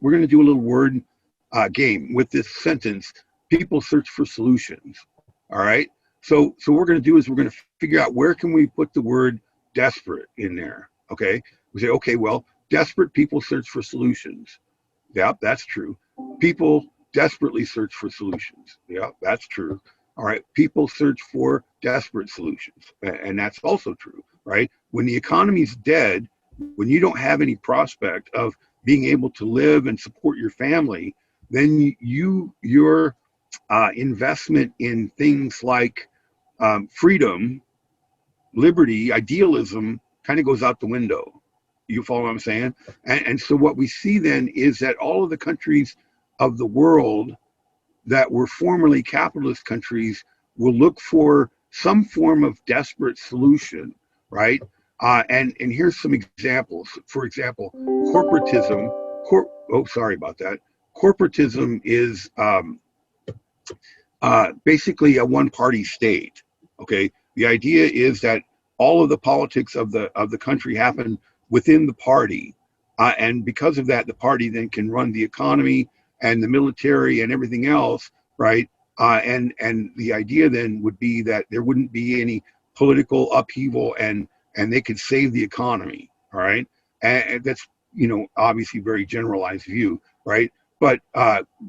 we're going to do a little word game with this sentence. People search for solutions. All right. So what we're going to do is we're going to figure out where can we put the word desperate in there. Okay. We say, okay, well, desperate people search for solutions. Yep, that's true. People desperately search for solutions. Yep, that's true. All right. People search for desperate solutions. And that's also true, right? When the economy's dead, when you don't have any prospect of being able to live and support your family, then your investment in things like freedom, liberty, idealism kind of goes out the window. You follow what I'm saying? And so what we see then is that all of the countries of the world that were formerly capitalist countries will look for some form of desperate solution, right? And here's some examples. For example, corporatism. Sorry about that. Corporatism is basically a one-party state. Okay, the idea is that all of the politics of the country happen within the party, and because of that, the party then can run the economy and the military and everything else, right? And the idea then would be that there wouldn't be any political upheaval, and they could save the economy. All right, and that's obviously very generalized view, right? But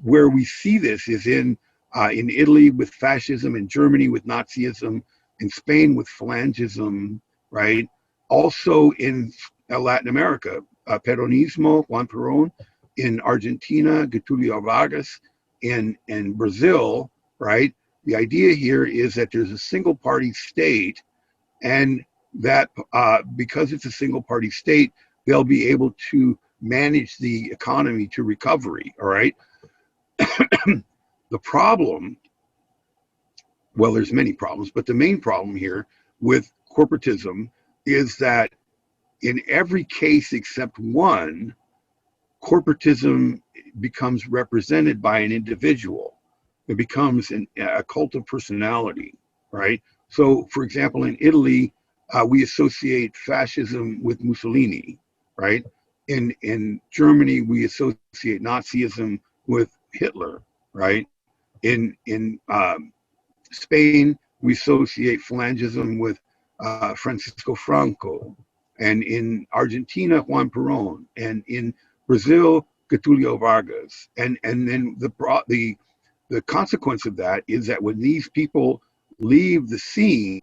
where we see this is in Italy with fascism, in Germany with Nazism, in Spain with Falangism, right? Also in Latin America, Peronismo, Juan Perón, in Argentina, Getulio Vargas, in Brazil, right? The idea here is that there's a single party state, and that because it's a single party state, they'll be able to manage the economy to recovery, all right? The problem, well, there's many problems, but the main problem here with corporatism is that in every case except one, corporatism becomes represented by an individual. It becomes a cult of personality, right? So, for example, in Italy, we associate fascism with Mussolini, right? In Germany, we associate Nazism with Hitler, right? In Spain, we associate Falangism with Francisco Franco, and in Argentina, Juan Perón, and in Brazil, Getulio Vargas. And then the consequence of that is that when these people leave the scene,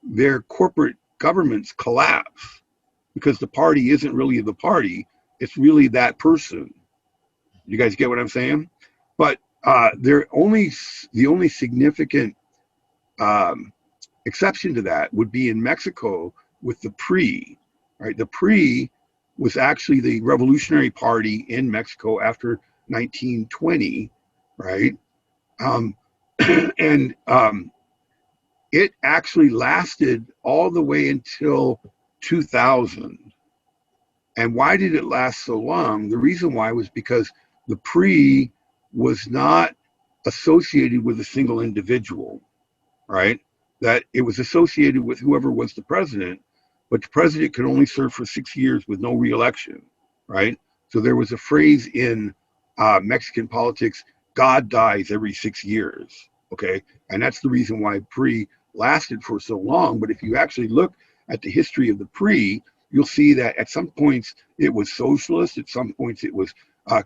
their corporate governments collapse because the party isn't really the party; it's really that person. You guys get what I'm saying? But the only significant exception to that would be in Mexico with the PRI, right? The PRI was actually the revolutionary party in Mexico after 1920, right? Um, and it actually lasted all the way until 2000. And why did it last so long? The reason why was because the PRI was not associated with a single individual, right? That it was associated with whoever was the president, but the president could only serve for 6 years with no reelection, right? So there was a phrase in Mexican politics: God dies every 6 years, okay? And that's the reason why PRI lasted for so long. But if you actually look at the history of the PRI, you'll see that at some points it was socialist, at some points it was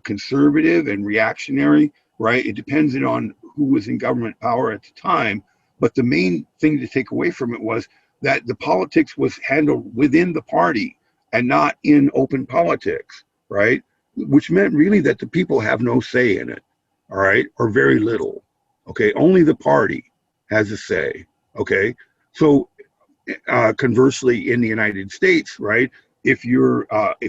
conservative and reactionary, right? It depended on who was in government power at the time. But the main thing to take away from it was that the politics was handled within the party and not in open politics, right? Which meant really that the people have no say in it, all right, or very little. Okay, only the party has a say. Okay, so conversely, in the United States, right, if you're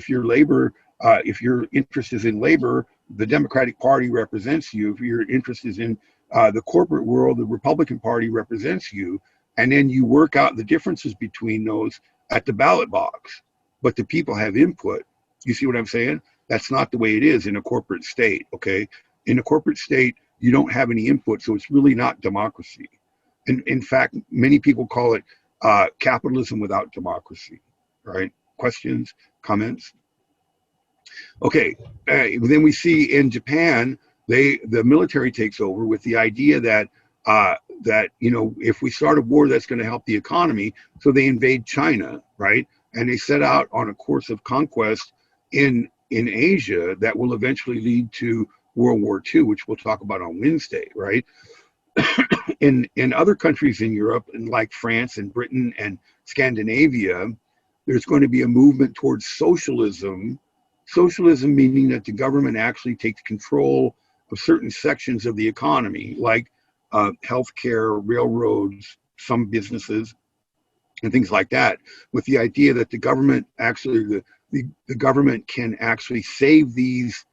labor, if your interest is in labor, the Democratic Party represents you. If your interest is in the corporate world, the Republican Party represents you, and then you work out the differences between those at the ballot box. But the people have input. You see what I'm saying? That's not the way it is in a corporate state. Okay, in a corporate state, you don't have any input, so it's really not democracy. And in fact, many people call it capitalism without democracy. Right? Questions, comments? Okay, then we see in Japan, the military takes over with the idea that that if we start a war, that's going to help the economy. So they invade China, right? And they set out on a course of conquest in Asia that will eventually lead to World War II, which we'll talk about on Wednesday, right? In other countries in Europe, and like France and Britain and Scandinavia, there's going to be a movement towards socialism. Socialism meaning that the government actually takes control of certain sections of the economy, like healthcare, railroads, some businesses, and things like that, with the idea that the government actually, the government can actually save these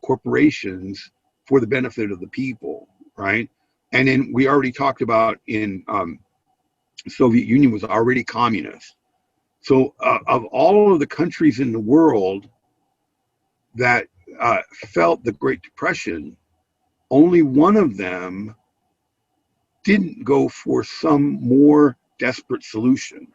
corporations for the benefit of the people, right? And then we already talked about in Soviet Union was already communist. So of all of the countries in the world that felt the Great Depression, only one of them didn't go for some more desperate solution,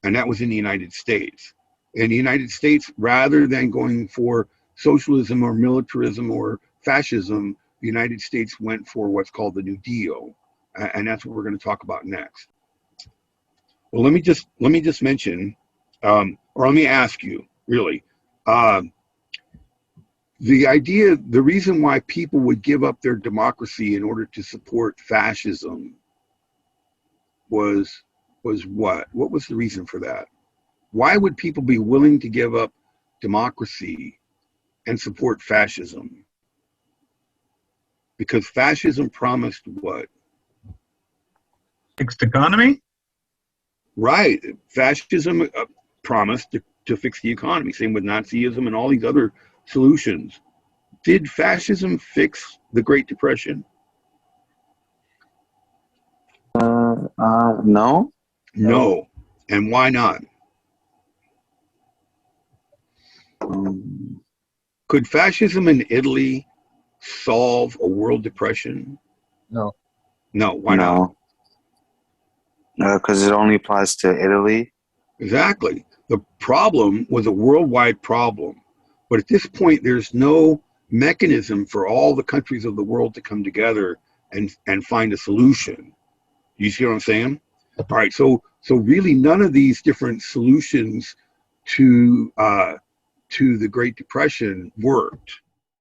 and that was in the United States. In the United States, rather than going for socialism or militarism or fascism, the United States went for what's called the New Deal, and that's what we're going to talk about next. Well, let me just mention, or let me ask you, really, the reason why people would give up their democracy in order to support fascism was what? What was the reason for that? Why would people be willing to give up democracy and support fascism? Because fascism promised what? Fixed economy? Right. Fascism promised to fix the economy. Same with Nazism and all these other solutions. Did fascism fix the Great Depression? No. No. And why not? Could fascism in Italy solve a world depression? No. No. Why not? Because it only applies to Italy. Exactly. The problem was a worldwide problem. But at this point, there's no mechanism for all the countries of the world to come together and find a solution. You see what I'm saying? All right. So really, none of these different solutions to the Great Depression worked.